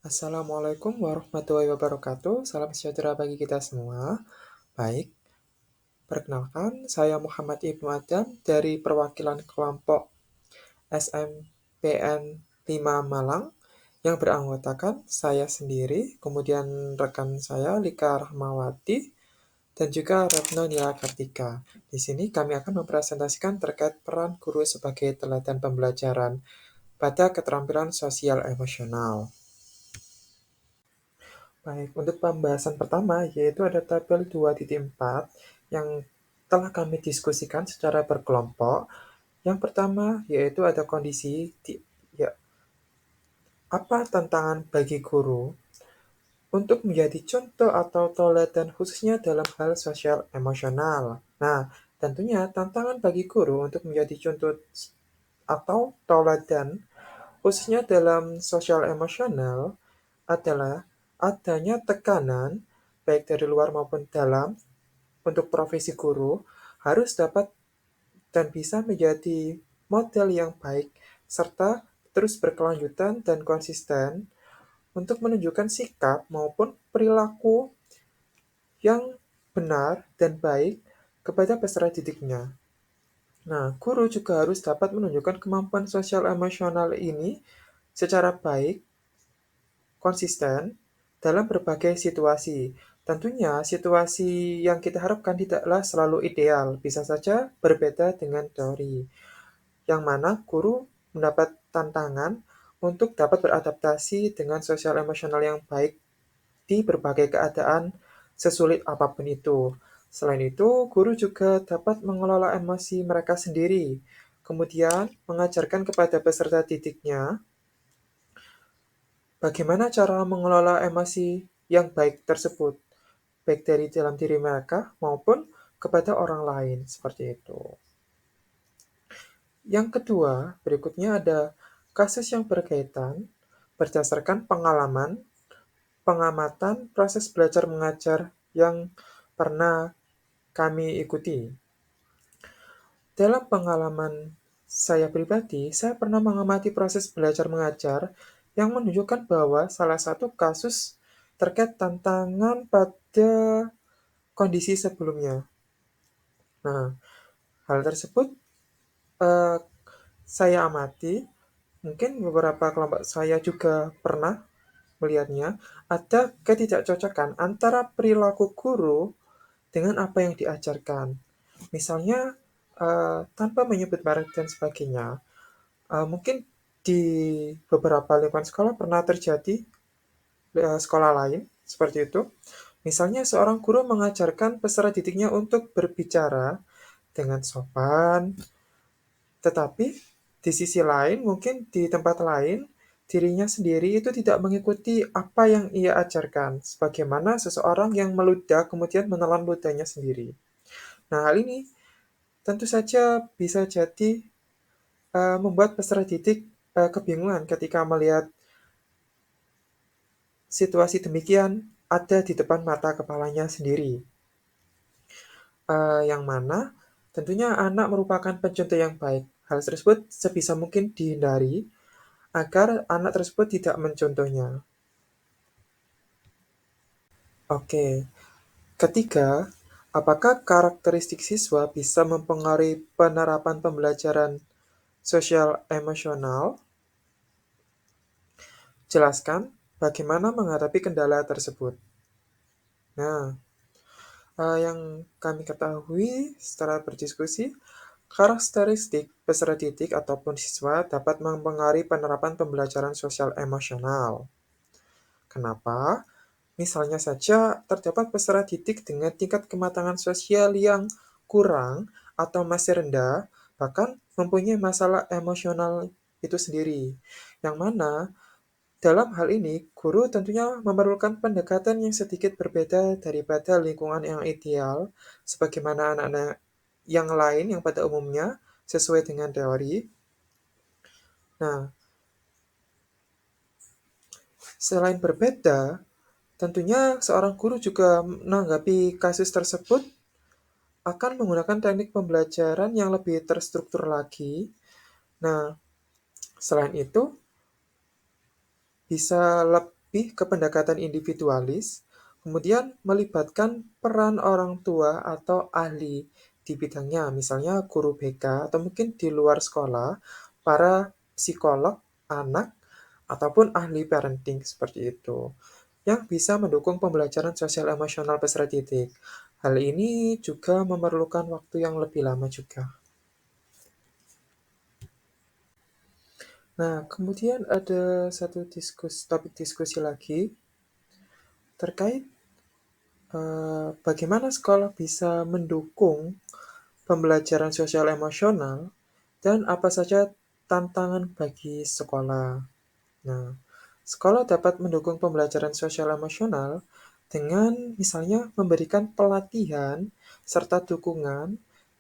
Assalamualaikum warahmatullahi wabarakatuh. Salam sejahtera bagi kita semua. Baik, perkenalkan saya Muhammad Ibnu Adam dari perwakilan kelompok SMPN 5 Malang yang beranggotakan saya sendiri, kemudian rekan saya Lika Rahmawati, dan juga Retno Nila Kartika. Di sini kami akan mempresentasikan terkait peran guru sebagai teladan pembelajaran pada keterampilan sosial emosional. Baik, untuk pembahasan pertama yaitu ada tabel 2.4 yang telah kami diskusikan secara berkelompok. Yang pertama yaitu ada kondisi ya, apa tantangan bagi guru untuk menjadi contoh atau teladan khususnya dalam hal sosial emosional. Nah, tentunya tantangan bagi guru untuk menjadi contoh atau teladan khususnya dalam sosial emosional adalah adanya tekanan, baik dari luar maupun dalam, untuk profesi guru harus dapat dan bisa menjadi model yang baik, serta terus berkelanjutan dan konsisten untuk menunjukkan sikap maupun perilaku yang benar dan baik kepada peserta didiknya. Nah, guru juga harus dapat menunjukkan kemampuan sosial emosional ini secara baik, konsisten dalam berbagai situasi. Tentunya situasi yang kita harapkan tidaklah selalu ideal, bisa saja berbeda dengan teori, yang mana guru mendapat tantangan untuk dapat beradaptasi dengan sosial emosional yang baik di berbagai keadaan sesulit apapun itu. Selain itu, guru juga dapat mengelola emosi mereka sendiri, kemudian mengajarkan kepada peserta didiknya bagaimana cara mengelola emosi yang baik tersebut, baik dari dalam diri mereka maupun kepada orang lain, seperti itu. Yang kedua, berikutnya ada kasus yang berkaitan berdasarkan pengalaman, pengamatan, proses belajar mengajar yang pernah kami ikuti. Dalam pengalaman saya pribadi, saya pernah mengamati proses belajar mengajar yang menunjukkan bahwa salah satu kasus terkait tantangan pada kondisi sebelumnya. Nah, hal tersebut eh, saya amati, mungkin beberapa kelompok saya juga pernah melihatnya, ada ketidakcocokan antara perilaku guru dengan apa yang diajarkan. Misalnya, tanpa menyebut merek dan sebagainya, mungkin di beberapa lingkungan sekolah pernah terjadi sekolah lain seperti itu. Misalnya seorang guru mengajarkan peserta didiknya untuk berbicara dengan sopan, tetapi di sisi lain mungkin di tempat lain dirinya sendiri itu tidak mengikuti apa yang ia ajarkan, sebagaimana seseorang yang meludah kemudian menelan ludahnya sendiri. Nah, hal ini tentu saja bisa jadi membuat peserta didik kebingungan ketika melihat situasi demikian ada di depan mata kepalanya sendiri. Yang mana tentunya anak merupakan pencontoh yang baik. Hal tersebut sebisa mungkin dihindari agar anak tersebut tidak mencontohnya. Oke, ketiga, apakah karakteristik siswa bisa mempengaruhi penerapan pembelajaran sosial emosional? Jelaskan bagaimana menghadapi kendala tersebut. Nah, yang kami ketahui setelah berdiskusi, karakteristik peserta didik ataupun siswa dapat mempengaruhi penerapan pembelajaran sosial emosional. Kenapa? Misalnya saja, terdapat peserta didik dengan tingkat kematangan sosial yang kurang atau masih rendah, bahkan mempunyai masalah emosional itu sendiri. Yang mana dalam hal ini, guru tentunya memerlukan pendekatan yang sedikit berbeda daripada lingkungan yang ideal, sebagaimana anak-anak yang lain yang pada umumnya sesuai dengan teori. Nah, selain berbeda, tentunya seorang guru juga menanggapi kasus tersebut akan menggunakan teknik pembelajaran yang lebih terstruktur lagi. Nah, selain itu, bisa lebih ke pendekatan individualis, kemudian melibatkan peran orang tua atau ahli di bidangnya, misalnya guru BK atau mungkin di luar sekolah, para psikolog anak, ataupun ahli parenting seperti itu, yang bisa mendukung pembelajaran sosial emosional peserta didik. Hal ini juga memerlukan waktu yang lebih lama juga. Nah, kemudian ada satu topik diskusi lagi terkait bagaimana sekolah bisa mendukung pembelajaran sosial emosional dan apa saja tantangan bagi sekolah. Nah, sekolah dapat mendukung pembelajaran sosial emosional dengan misalnya memberikan pelatihan serta dukungan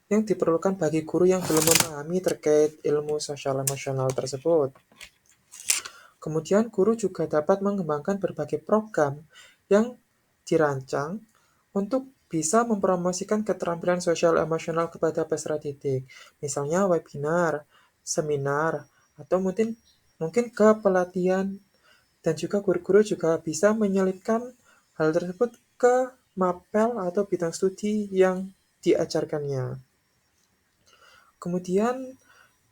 yang diperlukan bagi guru yang belum memahami terkait ilmu sosial emosional tersebut. Kemudian guru juga dapat mengembangkan berbagai program yang dirancang untuk bisa mempromosikan keterampilan sosial emosional kepada peserta didik. Misalnya webinar, seminar, atau mungkin mungkin ke pelatihan, dan juga guru-guru juga bisa menyelipkan hal tersebut ke mapel atau bidang studi yang diajarkannya. Kemudian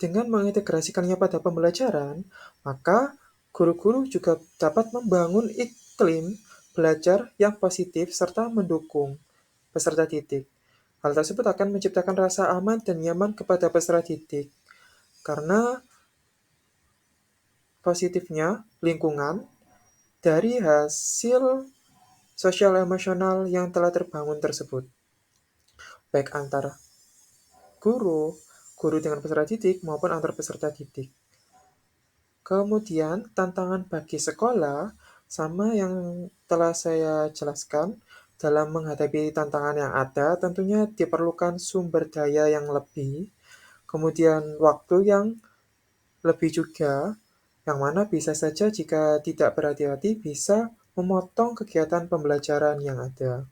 dengan mengintegrasikannya pada pembelajaran, maka guru-guru juga dapat membangun iklim belajar yang positif serta mendukung peserta didik. Hal tersebut akan menciptakan rasa aman dan nyaman kepada peserta didik, karena positifnya lingkungan dari hasil sosial emosional yang telah terbangun tersebut, baik antara guru, guru dengan peserta didik maupun antar peserta didik. Kemudian tantangan bagi sekolah sama yang telah saya jelaskan, dalam menghadapi tantangan yang ada tentunya diperlukan sumber daya yang lebih, kemudian waktu yang lebih juga, yang mana bisa saja jika tidak berhati-hati bisa memotong kegiatan pembelajaran yang ada.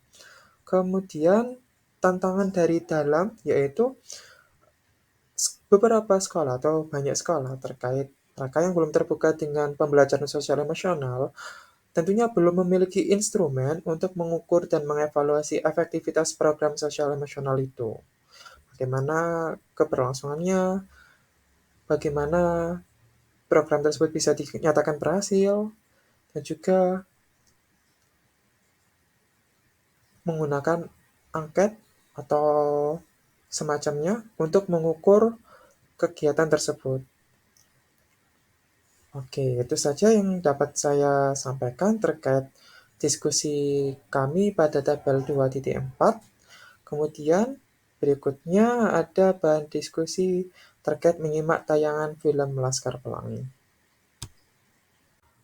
Kemudian tantangan dari dalam yaitu beberapa sekolah atau banyak sekolah terkait mereka yang belum terbuka dengan pembelajaran sosial emosional tentunya belum memiliki instrumen untuk mengukur dan mengevaluasi efektivitas program sosial emosional itu. Bagaimana keberlangsungannya, bagaimana program tersebut bisa dinyatakan berhasil, dan juga menggunakan angket atau semacamnya untuk mengukur kegiatan tersebut. Oke, itu saja yang dapat saya sampaikan terkait diskusi kami pada tabel 2.4. Kemudian berikutnya ada bahan diskusi terkait menyimak tayangan film Laskar Pelangi.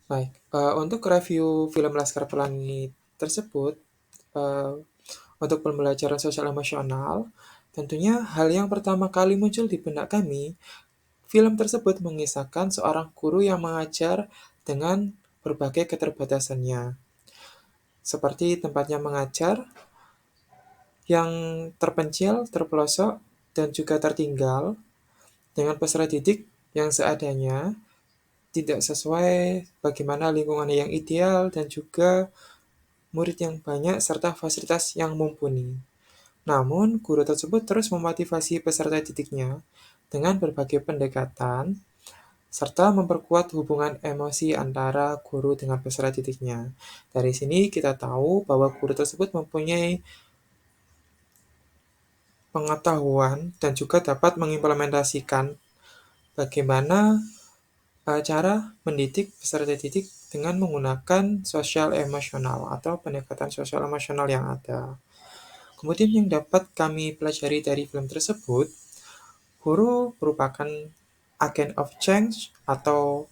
Baik, untuk review film Laskar Pelangi tersebut, eh, untuk pembelajaran sosial emosional, tentunya hal yang pertama kali muncul di benak kami, film tersebut mengisahkan seorang guru yang mengajar dengan berbagai keterbatasannya, seperti tempatnya mengajar yang terpencil, terpelosok, dan juga tertinggal, dengan peserta didik yang seadanya, tidak sesuai bagaimana lingkungan yang ideal, dan juga murid yang banyak serta fasilitas yang mumpuni. Namun, guru tersebut terus memotivasi peserta didiknya dengan berbagai pendekatan serta memperkuat hubungan emosi antara guru dengan peserta didiknya. Dari sini kita tahu bahwa guru tersebut mempunyai pengetahuan dan juga dapat mengimplementasikan bagaimana cara mendidik peserta didik dengan menggunakan sosial emosional atau pendekatan sosial emosional yang ada. Kemudian yang dapat kami pelajari dari film tersebut, guru merupakan agen of change atau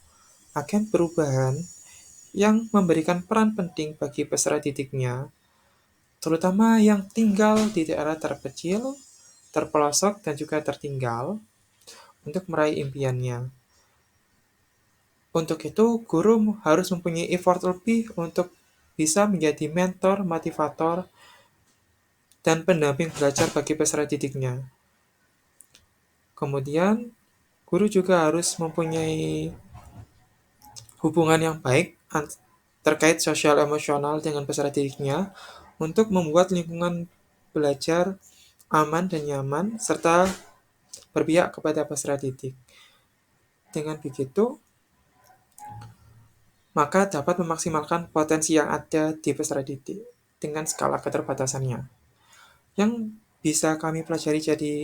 agen perubahan yang memberikan peran penting bagi peserta didiknya, terutama yang tinggal di daerah terpencil, terpelosok, dan juga tertinggal, untuk meraih impiannya. Untuk itu, guru harus mempunyai effort lebih untuk bisa menjadi mentor, motivator, dan pendamping belajar bagi peserta didiknya. Kemudian, guru juga harus mempunyai hubungan yang baik terkait sosial emosional dengan peserta didiknya untuk membuat lingkungan belajar aman dan nyaman serta berpihak kepada peserta didik. Dengan begitu, maka dapat memaksimalkan potensi yang ada di peserta didik dengan skala keterbatasannya. Yang bisa kami pelajari jadi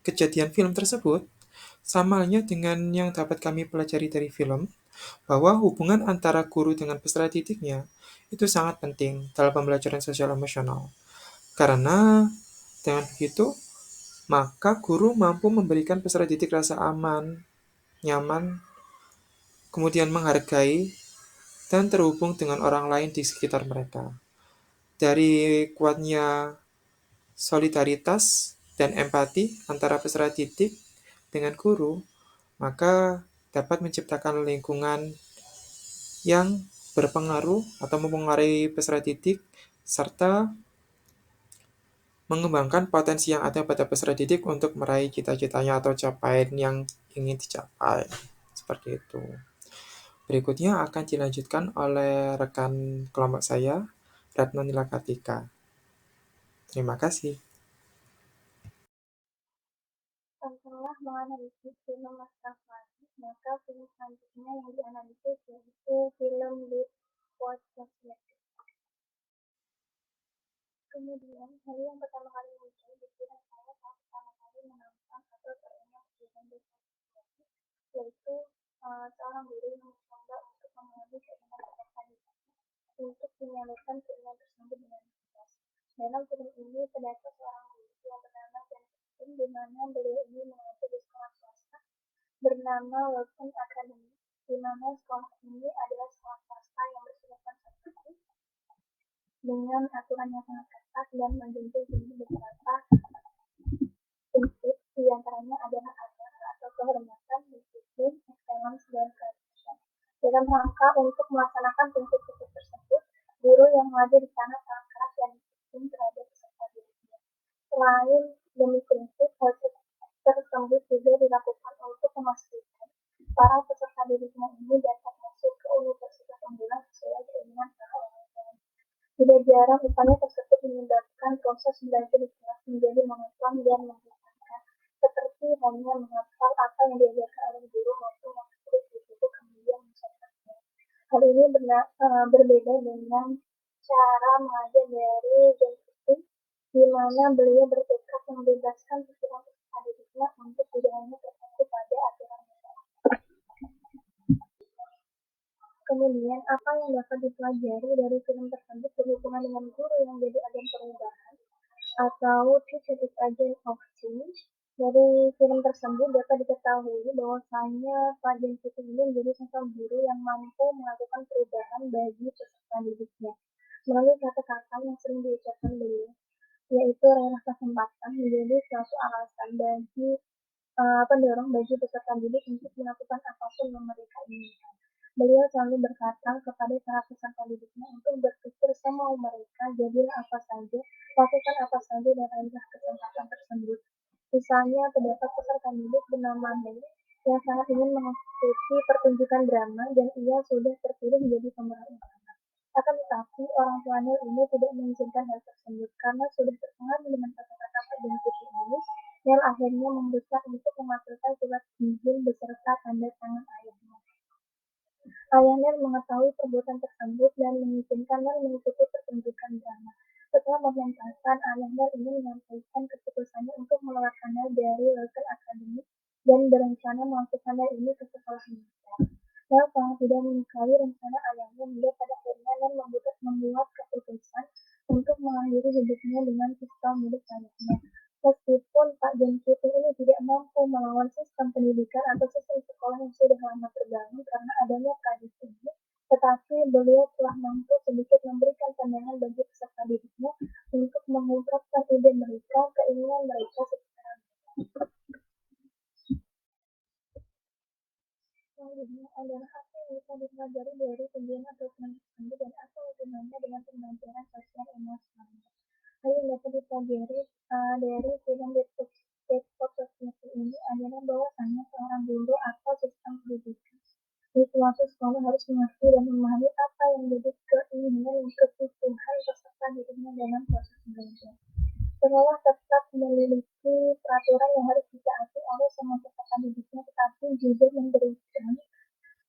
kejadian film tersebut, sama halnya dengan yang dapat kami pelajari dari film, bahwa hubungan antara guru dengan peserta didiknya itu sangat penting dalam pembelajaran sosial emosional. Karena dengan begitu, maka guru mampu memberikan peserta didik rasa aman, nyaman, kemudian menghargai, dan terhubung dengan orang lain di sekitar mereka. Dari kuatnya solidaritas dan empati antara peserta didik dengan guru, maka dapat menciptakan lingkungan yang berpengaruh atau mempengaruhi peserta didik serta mengembangkan potensi yang ada pada peserta didik untuk meraih cita-citanya atau capaian yang ingin dicapai. Seperti itu. Berikutnya akan dilanjutkan oleh rekan kelompok saya, Retno Nilakatika. Terima kasih. Setelah menganalisis film Mustafa, maka film selanjutnya yang dianalisis yaitu film Lead Podcast. Kemudian, hal yang pertama kali muncul di pikiran saya saat pertama kali menonton atau teringat film Lead Podcast, yaitu seorang guru yang mencoba untuk memenuhi keinginan peserta untuk menyalurkan keinginan tersebut dengan ikhlas. Dalam film ini terdapat seorang guru yang bernama Jan Christine, di mana beliau ini mengajar di sekolah swasta bernama Welcome Academy, di mana sekolah ini adalah sekolah swasta yang bersifat konservatif dengan aturan yang sangat ketat dan menjunjung tinggi beberapa prinsip, di antaranya adalah agama atau kehormatan, disiplin, excellence, dan keadilan. Dalam rangka untuk melaksanakan prinsip-prinsip tersebut, guru yang mengajar di sana sangat keras dan disiplin terhadap peserta didiknya. Selain demi prinsip, hal tersebut juga dilakukan untuk memastikan para peserta didiknya ini dapat masuk ke universitas unggulan sesuai keinginan para orang tua. Tidak jarang upaya tersebut menyebabkan proses belajar di kelas menjadi monoton dan membosankan, seperti hanya menghafal apa yang diajarkan oleh guru maupun mengetik di buku kemudian mencatatnya. Hal ini berbeda dengan cara mengajar dari John Keating, di mana beliau bertekad membebaskan pikiran peserta didiknya untuk tidak hanya terpaku pada aturan masyarakat. Kemudian, apa yang dapat dipelajari dari film tersebut berhubungan dengan guru yang jadi agen perubahan atau teacher is agent of change. Dari film tersebut dapat diketahui bahwasanya Pak Jensi ini menjadi sosok guru yang mampu melakukan perubahan bagi peserta didiknya melalui kata-kata yang sering diucapkan beliau, yaitu rela kesempatan menjadi suatu alasan bagi pendorong bagi peserta didik untuk melakukan apapun yang mereka inginkan. Beliau selalu berkata kepada para peserta didiknya untuk berpikir semau mereka, jadilah apa saja, lakukan apa saja dan raihlah kesempatan tersebut. Misalnya, terdapat peserta didik bernama Mei yang sangat ingin mengikuti pertunjukan drama dan ia sudah terpilih menjadi pemeran utama. Akan tetapi, orang tua Neil ini tidak mengizinkan hal tersebut karena sudah terpengaruh dengan kata-kata Pak Bengkulu ini. Neil akhirnya memutuskan untuk memasukkan surat izin beserta tanda tangan ayahnya. Ayah Neil mengetahui perbuatan tersebut dan mengizinkan Neil mengikuti pertunjukan drama. Setelah pementasan, ayah Neil ini menyampaikan keputusannya untuk mengeluarkan Neil dari Welcome Academy dan berencana memasukkan Neil ini ke sekolah militer. Neil sangat tidak menyukai rencana ayahnya hingga pada akhirnya Neil membuat keputusan untuk mengakhiri hidupnya dengan pistol milik ayahnya. Meskipun Pak John Keating ini tidak mampu melawan sistem pendidikan atau sistem sekolah yang sudah lama terbangun karena adanya tradisi ini, tetapi beliau telah mampu sedikit memberikan pandangan bagi peserta didiknya untuk mengungkapkan ide mereka, keinginan mereka secara selanjutnya adalah apa yang bisa dipelajari dari pendidikan atau tersebut dan apa hubungannya dengan pembelajaran sosial emosional. Hal yang dapat dipelajari dari film Deadpool Society ini adalah bahwasanya seorang guru atau sistem pendidikan di suatu sekolah harus mengerti dan memahami apa yang menjadi keinginan dan kebutuhan peserta didiknya dalam proses belajar. Sekolah tetap memiliki peraturan yang harus ditaati oleh semua peserta didiknya, tetapi juga memberikan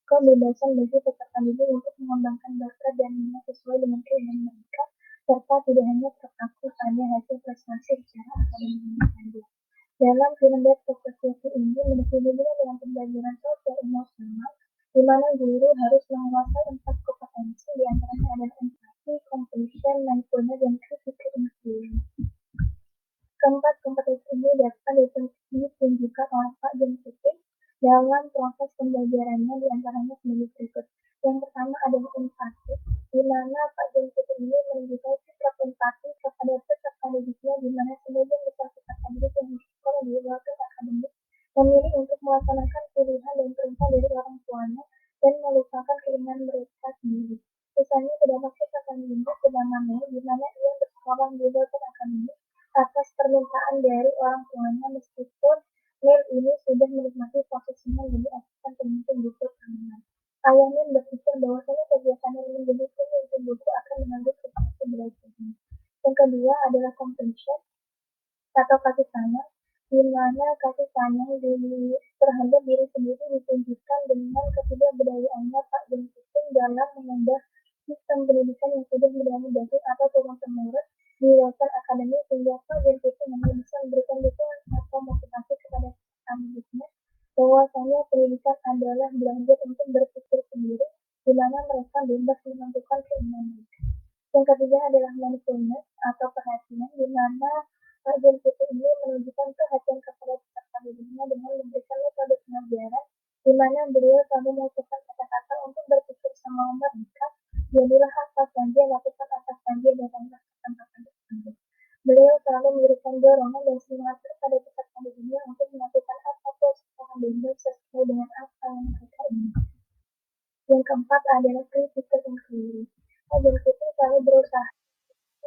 kebebasan bagi peserta didik untuk mengembangkan bakat dan minat sesuai dengan keinginan mereka, serta tidak hanya terpaku pada hasil prestasi secara akademik saja. Dalam film Bad Society ini memiliki hubungan dengan pembelajaran sosial emosional, di mana guru harus menguasai 4 kompetensi, di antaranya adalah empati, compassion, mindfulness, dan critical thinking. Keempat kompetensi ini dapat ditunjukkan oleh Pak John Keating dalam proses pembelajarannya, di antaranya sebagai berikut. Yang pertama adalah empati, di mana Pak John Keating ini menunjukkan sikap empati kepada peserta didiknya, di mana sebagian besar peserta didik yang sekolah di luar akademik memilih untuk melaksanakan pilihan dan perintah dari orang tuanya dan melupakan keinginan mereka sendiri. Misalnya terdapat kisah didik bernama Mei, di mana ia bersekolah di luar akademik atas permintaan dari orang tuanya, meskipun Neil ini sudah menikmati posisinya menjadi asisten pemimpin buku tahunan. Ayahnya berpikir bahwasanya kegiatannya menjadi pemimpin buku akan mengganggu prestasi belajarnya. Yang kedua adalah compassion atau kasih sayang, di mana kasih sayang terhadap diri sendiri ditunjukkan dengan ketidakberdayaannya Pak John Keating dalam mengubah sistem pendidikan yang sudah berani atau turun-temurun di level akademik, sehingga Pak John Keating hanya bisa memberikan dukungan atau motivasi kepada anak-anaknya bahwasanya pendidikan adalah belajar untuk berpikir sendiri, di mana mereka bebas menentukan keinginan mereka. Yang ketiga adalah mindfulness atau perhatian, di mana Pak John Keating ini menunjukkan perhatian kepada peserta didiknya dengan memberikan metode pengajaran, di mana beliau selalu mengucapkan kata-kata untuk berpikir sama mereka, jadilah apa saja, lakukan apa saja, datanglah ke tempat tersebut. Beliau selalu memberikan dorongan dan semangat kepada peserta didiknya untuk melakukan apapun secara bebas sesuai dengan apa yang mereka inginkan. Yang keempat adalah critical thinking. Pak John Keating selalu berusaha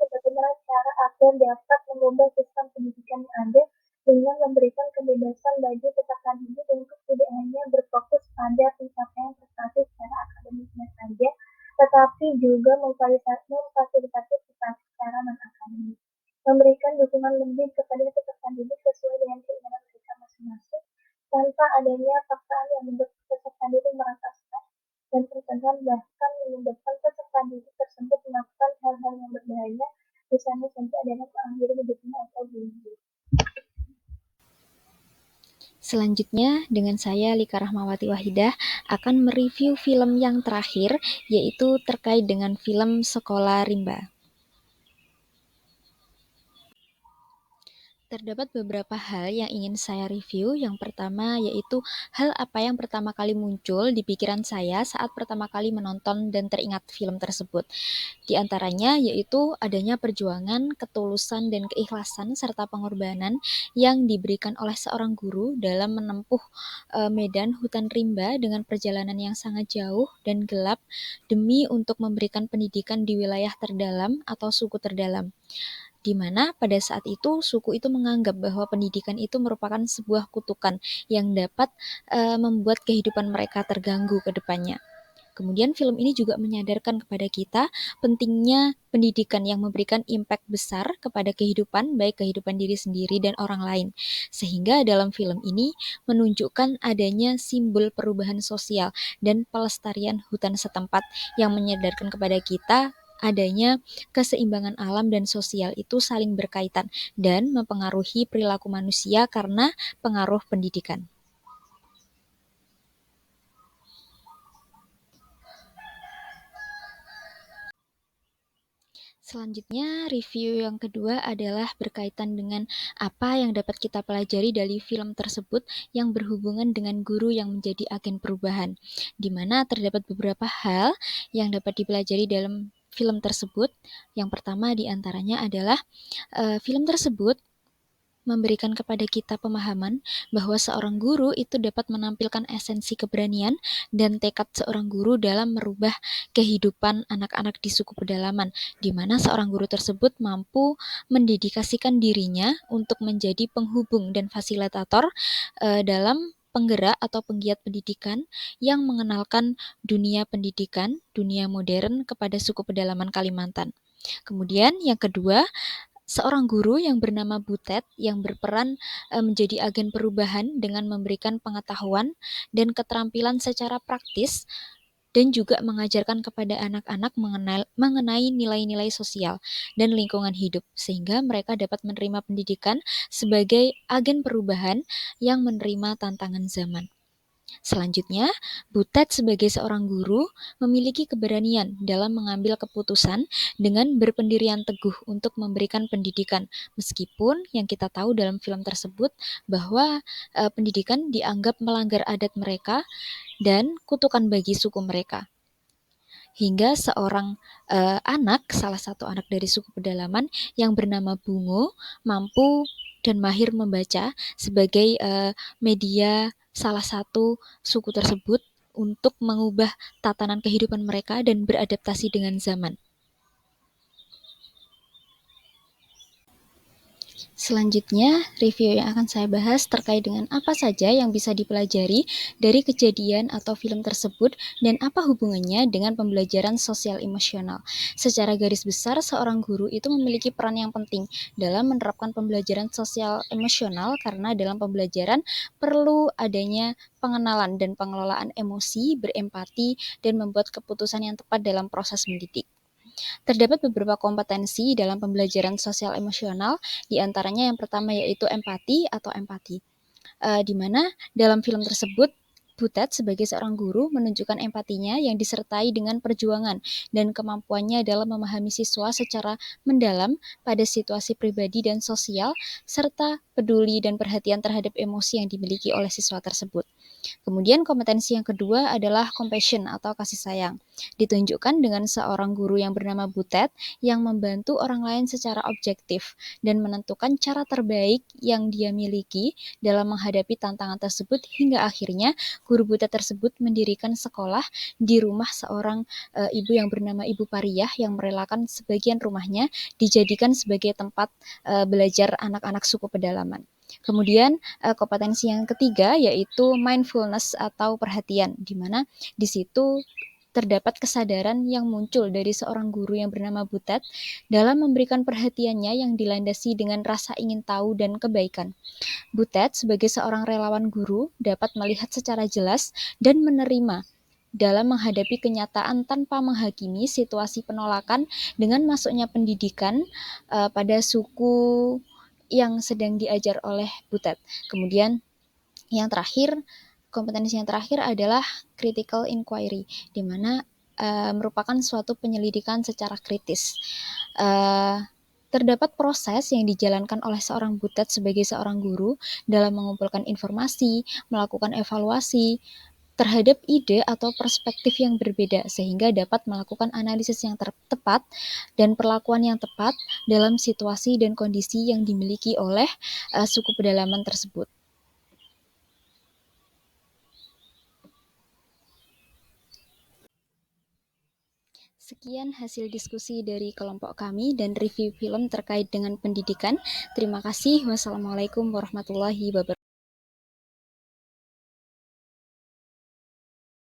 bagaimana cara agar dapat mengubah sistem pendidikan yang ada dengan memberikan kebebasan bagi peserta didik untuk tidak hanya berfokus pada pencapaian prestasi secara akademiknya saja, tetapi juga memfasilitasi prestasi secara non-akademik, memberikan dukungan lebih kepada peserta didik sesuai dengan keinginan mereka masing-masing, tanpa adanya paksaan yang membuat peserta didik merasa stres dan tertekan, bahkan menyebabkan peserta didik tersebut melakukan hal-hal yang berbahaya, misalnya sampai adalah mengakhiri hidupnya atau bunuh. Selanjutnya, dengan saya Lika Rahmawati Wahidah akan mereview film yang terakhir, yaitu terkait dengan film Sekolah Rimba. Terdapat beberapa hal yang ingin saya review. Yang pertama yaitu hal apa yang pertama kali muncul di pikiran saya saat pertama kali menonton dan teringat film tersebut. Di antaranya yaitu adanya perjuangan, ketulusan, dan keikhlasan serta pengorbanan yang diberikan oleh seorang guru dalam menempuh medan hutan rimba dengan perjalanan yang sangat jauh dan gelap demi untuk memberikan pendidikan di wilayah terdalam atau suku terdalam, di mana pada saat itu suku itu menganggap bahwa pendidikan itu merupakan sebuah kutukan yang dapat membuat kehidupan mereka terganggu ke depannya. Kemudian film ini juga menyadarkan kepada kita pentingnya pendidikan yang memberikan impact besar kepada kehidupan, baik kehidupan diri sendiri dan orang lain. Sehingga dalam film ini menunjukkan adanya simbol perubahan sosial dan pelestarian hutan setempat yang menyadarkan kepada kita adanya keseimbangan alam dan sosial itu saling berkaitan dan mempengaruhi perilaku manusia karena pengaruh pendidikan. Selanjutnya, review yang kedua adalah berkaitan dengan apa yang dapat kita pelajari dari film tersebut yang berhubungan dengan guru yang menjadi agen perubahan, di mana terdapat beberapa hal yang dapat dipelajari dalam film tersebut. Yang pertama di antaranya adalah film tersebut memberikan kepada kita pemahaman bahwa seorang guru itu dapat menampilkan esensi keberanian dan tekad seorang guru dalam merubah kehidupan anak-anak di suku pedalaman, di mana seorang guru tersebut mampu mendedikasikan dirinya untuk menjadi penghubung dan fasilitator dalam penggerak atau penggiat pendidikan yang mengenalkan dunia pendidikan, dunia modern kepada suku pedalaman Kalimantan. Kemudian yang kedua, seorang guru yang bernama Butet yang berperan menjadi agen perubahan dengan memberikan pengetahuan dan keterampilan secara praktis dan juga mengajarkan kepada anak-anak mengenai nilai-nilai sosial dan lingkungan hidup, sehingga mereka dapat menerima pendidikan sebagai agen perubahan yang menerima tantangan zaman. Selanjutnya, Butet sebagai seorang guru memiliki keberanian dalam mengambil keputusan dengan berpendirian teguh untuk memberikan pendidikan, meskipun yang kita tahu dalam film tersebut bahwa pendidikan dianggap melanggar adat mereka dan kutukan bagi suku mereka. Hingga seorang salah satu anak dari suku pedalaman yang bernama Bungo, mampu dan mahir membaca sebagai media salah satu suku tersebut untuk mengubah tatanan kehidupan mereka dan beradaptasi dengan zaman. Selanjutnya, review yang akan saya bahas terkait dengan apa saja yang bisa dipelajari dari kejadian atau film tersebut dan apa hubungannya dengan pembelajaran sosial emosional. Secara garis besar, seorang guru itu memiliki peran yang penting dalam menerapkan pembelajaran sosial emosional karena dalam pembelajaran perlu adanya pengenalan dan pengelolaan emosi, berempati, dan membuat keputusan yang tepat dalam proses mendidik. Terdapat beberapa kompetensi dalam pembelajaran sosial emosional, di antaranya yang pertama yaitu empati, di mana dalam film tersebut Butet sebagai seorang guru menunjukkan empatinya yang disertai dengan perjuangan dan kemampuannya dalam memahami siswa secara mendalam pada situasi pribadi dan sosial, serta peduli dan perhatian terhadap emosi yang dimiliki oleh siswa tersebut. Kemudian kompetensi yang kedua adalah compassion atau kasih sayang. Ditunjukkan dengan seorang guru yang bernama Butet yang membantu orang lain secara objektif dan menentukan cara terbaik yang dia miliki dalam menghadapi tantangan tersebut hingga akhirnya guru Butet tersebut mendirikan sekolah di rumah seorang ibu yang bernama Ibu Pariah yang merelakan sebagian rumahnya dijadikan sebagai tempat belajar anak-anak suku pedalaman. Kemudian kompetensi yang ketiga yaitu mindfulness atau perhatian, di mana di situ terdapat kesadaran yang muncul dari seorang guru yang bernama Butet dalam memberikan perhatiannya yang dilandasi dengan rasa ingin tahu dan kebaikan. Butet sebagai seorang relawan guru dapat melihat secara jelas dan menerima dalam menghadapi kenyataan tanpa menghakimi situasi penolakan dengan masuknya pendidikan pada suku yang sedang diajar oleh Butet. Kemudian yang terakhir, kompetensi yang terakhir adalah critical inquiry, di mana merupakan suatu penyelidikan secara kritis. Terdapat proses yang dijalankan oleh seorang Butet sebagai seorang guru dalam mengumpulkan informasi, melakukan evaluasi terhadap ide atau perspektif yang berbeda sehingga dapat melakukan analisis yang tepat dan perlakuan yang tepat dalam situasi dan kondisi yang dimiliki oleh suku pedalaman tersebut. Sekian hasil diskusi dari kelompok kami dan review film terkait dengan pendidikan. Terima kasih. Wassalamualaikum warahmatullahi wabarakatuh.